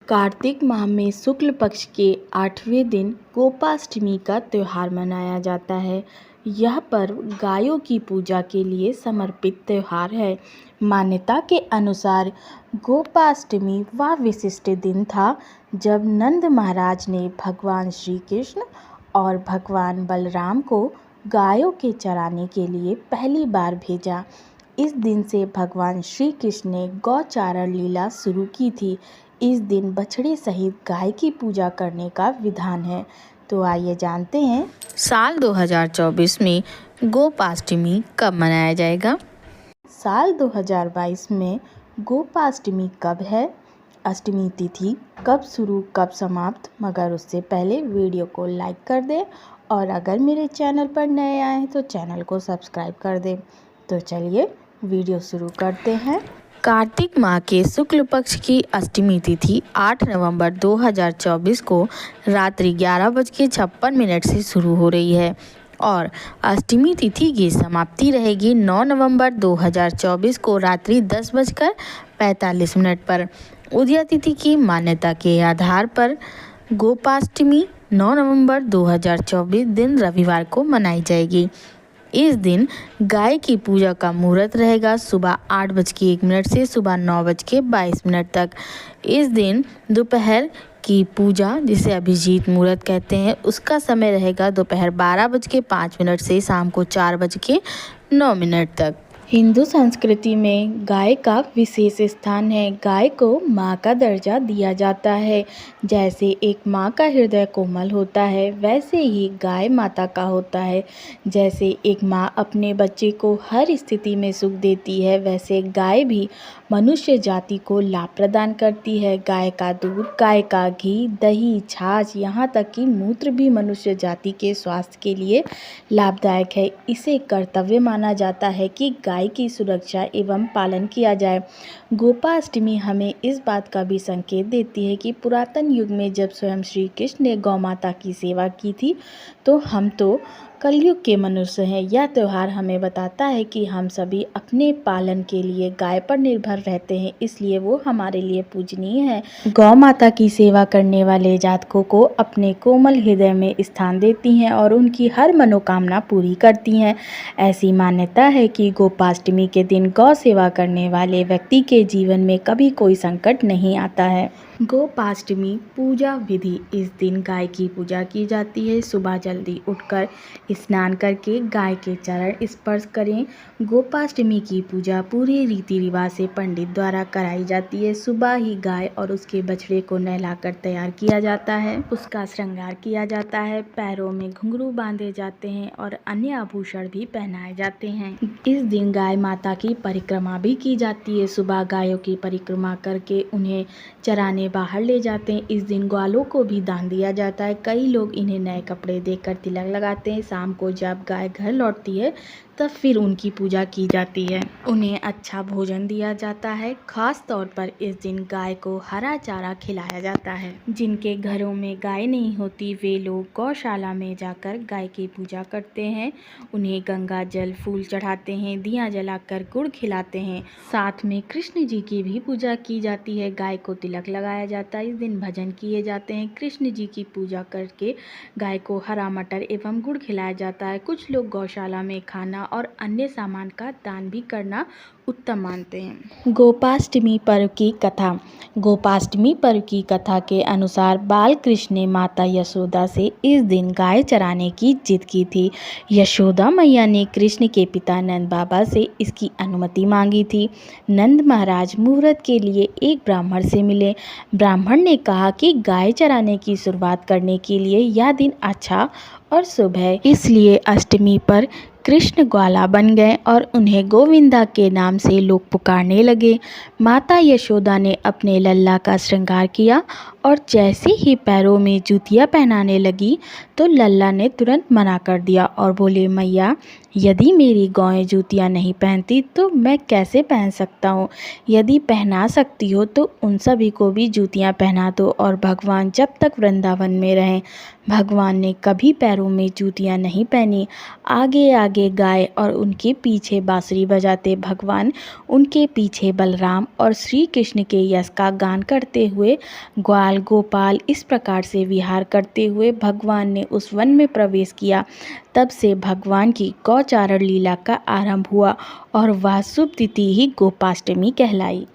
कार्तिक माह में शुक्ल पक्ष के 8वें दिन गोपाष्टमी का त्यौहार मनाया जाता है। यह पर्व गायों की पूजा के लिए समर्पित त्यौहार है। मान्यता के अनुसार गोपाष्टमी वह विशिष्ट दिन था जब नंद महाराज ने भगवान श्री कृष्ण और भगवान बलराम को गायों के चराने के लिए पहली बार भेजा। इस दिन से भगवान श्री कृष्ण ने गौचारण लीला शुरू की थी। इस दिन बछड़े सहित गाय की पूजा करने का विधान है। तो आइए जानते हैं साल 2024 में गोपाष्टमी कब मनाया जाएगा। साल 2022 में गोपाष्टमी कब है, अष्टमी तिथि कब शुरू कब समाप्त। मगर उससे पहले वीडियो को लाइक कर दें और अगर मेरे चैनल पर नए आए हैं तो चैनल को सब्सक्राइब कर दें। तो चलिए वीडियो शुरू करते हैं। कार्तिक माह के शुक्ल पक्ष की अष्टमी तिथि 8 नवंबर 2024 को रात्रि 11:56 से शुरू हो रही है और अष्टमी तिथि की समाप्ति रहेगी 9 नवंबर 2024 को रात्रि 10:45 पर। उदया तिथि की मान्यता के आधार पर गोपाष्टमी 9 नवंबर 2024 दिन रविवार को मनाई जाएगी। इस दिन गाय की पूजा का मुहूर्त रहेगा सुबह 8:01 से सुबह 9:22 तक। इस दिन दोपहर की पूजा, जिसे अभिजीत मुहूर्त कहते हैं, उसका समय रहेगा दोपहर 12:05 से शाम को 4:09 तक। हिंदू संस्कृति में गाय का विशेष स्थान है। गाय को माँ का दर्जा दिया जाता है। जैसे एक माँ का हृदय कोमल होता है, वैसे ही गाय माता का होता है। जैसे एक माँ अपने बच्चे को हर स्थिति में सुख देती है, वैसे गाय भी मनुष्य जाति को लाभ प्रदान करती है। गाय का दूध, गाय का घी, दही, छाछ, यहाँ तक कि मूत्र भी मनुष्य जाति के स्वास्थ्य के लिए लाभदायक है। इसे कर्तव्य माना जाता है कि गाय की सुरक्षा एवं पालन किया जाए। गोपाष्टमी हमें इस बात का भी संकेत देती है कि पुरातन युग में जब स्वयं श्री कृष्ण ने गौ माता की सेवा की थी, तो हम तो कलयुग के मनुष्य हैं। यह त्यौहार हमें बताता है कि हम सभी अपने पालन के लिए गाय पर निर्भर रहते हैं, इसलिए वो हमारे लिए पूजनीय है। गौ माता की सेवा करने वाले जातकों को अपने कोमल हृदय में स्थान देती हैं और उनकी हर मनोकामना पूरी करती हैं। ऐसी मान्यता है कि गोपाष्टमी के दिन गौ सेवा करने वाले व्यक्ति के जीवन में कभी कोई संकट नहीं आता है। गोपाष्टमी पूजा विधि: इस दिन गाय की पूजा की जाती है। सुबह जल्दी उठकर स्नान करके गाय के चरण स्पर्श करें। गोपाष्टमी की पूजा पूरे रीति रिवाज से पंडित द्वारा कराई जाती है। सुबह ही गाय और उसके बछड़े को नहलाकर तैयार किया जाता है, उसका श्रृंगार किया जाता है, पैरों में घुंघरू बांधे जाते हैं और अन्य आभूषण भी पहनाए जाते हैं। इस दिन गाय माता की परिक्रमा भी की जाती है। सुबह गायों की परिक्रमा करके उन्हें चराने बाहर ले जाते हैं। इस दिन ग्वालों को भी दान दिया जाता है। कई लोग इन्हें नए कपड़े देकर तिलक लगाते हैं। शाम को जब गाय घर लौटती है तब फिर उनकी पूजा की जाती है। उन्हें अच्छा भोजन दिया जाता है। खास तौर पर इस दिन गाय को हरा चारा खिलाया जाता है। जिनके घरों में गाय नहीं होती, वे लोग गौशाला में जाकर गाय की पूजा करते हैं। उन्हें गंगा जल, फूल चढ़ाते हैं, दिया जलाकर गुड़ खिलाते हैं। साथ में कृष्ण जी की भी पूजा की जाती है। गाय को तिलक लगाया जाता है। इस दिन भजन किए जाते हैं। कृष्ण जी की पूजा करके गाय को हरा मटर एवं गुड़ खिलाया जाता है। कुछ लोग गौशाला में खाना और अन्य सामान का दान भी करना उत्तम मानते हैं। गोपाष्टमी पर्व की कथा: गोपाष्टमी पर्व की कथा के अनुसार बाल कृष्ण ने माता यशोदा से इस दिन गाय चराने की जिद की थी। यशोदा मैया ने कृष्ण के पिता नंद बाबा से इसकी अनुमति मांगी थी। नंद महाराज मुहूर्त के लिए एक ब्राह्मण से मिले। ब्राह्मण ने कहा कि गाय चराने की शुरुआत करने के लिए यह दिन अच्छा और शुभ है, इसलिए अष्टमी पर कृष्ण ग्वाला बन गए और उन्हें गोविंदा के नाम से लोग पुकारने लगे। माता यशोदा ने अपने लल्ला का श्रृंगार किया और जैसे ही पैरों में जूतियाँ पहनाने लगी तो लल्ला ने तुरंत मना कर दिया और बोले, मैया यदि मेरी गौएं जूतियाँ नहीं पहनती तो मैं कैसे पहन सकता हूँ। यदि पहना सकती हो तो उन सभी को भी जूतियाँ पहना दो और भगवान जब तक वृंदावन में रहें। भगवान ने कभी पैरों में जूतियाँ नहीं पहनी। आगे आगे गाय और उनके पीछे बांसुरी बजाते भगवान, उनके पीछे बलराम और श्री कृष्ण के यश का गान करते हुए ग्वाल गोपाल इस प्रकार से विहार करते हुए भगवान ने उस वन में प्रवेश किया। तब से भगवान की गौचारण लीला का आरंभ हुआ और वह शुभ तिथि ही गोपाष्टमी कहलाई।